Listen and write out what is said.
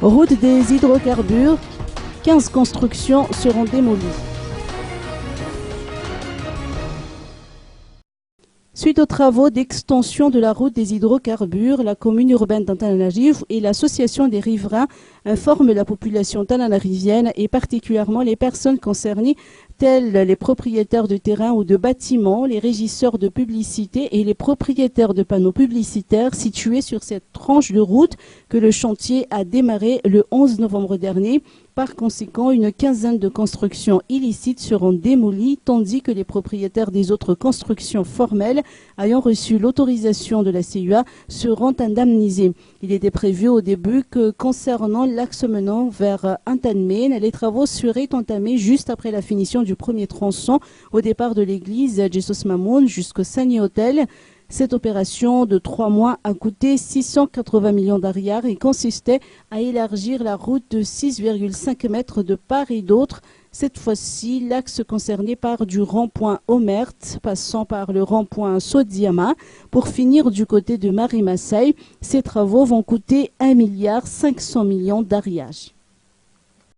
Route des hydrocarbures, 15 constructions seront démolies. Suite aux travaux d'extension de la route des hydrocarbures, la commune urbaine d'Antananarivo et l'association des riverains informent la population tananarivienne et particulièrement les personnes concernées, tels les propriétaires de terrains ou de bâtiments, les régisseurs de publicité et les propriétaires de panneaux publicitaires situés sur cette tranche de route que le chantier a démarré le 11 novembre dernier. Par conséquent, une quinzaine de constructions illicites seront démolies, tandis que les propriétaires des autres constructions formelles ayant reçu l'autorisation de la CUA seront indemnisés. Il était prévu au début que concernant l'axe menant vers Antanmen, les travaux seraient entamés juste après la finition du premier tronçon au départ de l'église Jesus Mamoun jusqu'au Sani Hotel. Cette opération de 3 mois a coûté 680 millions d'ariars et consistait à élargir la route de 6,5 mètres de part et d'autre. Cette fois-ci, l'axe concerné part du rond-point Omert, passant par le rond-point Sodiama, pour finir du côté de Marimasai. Ces travaux vont coûter 1,5 milliard d'ariages.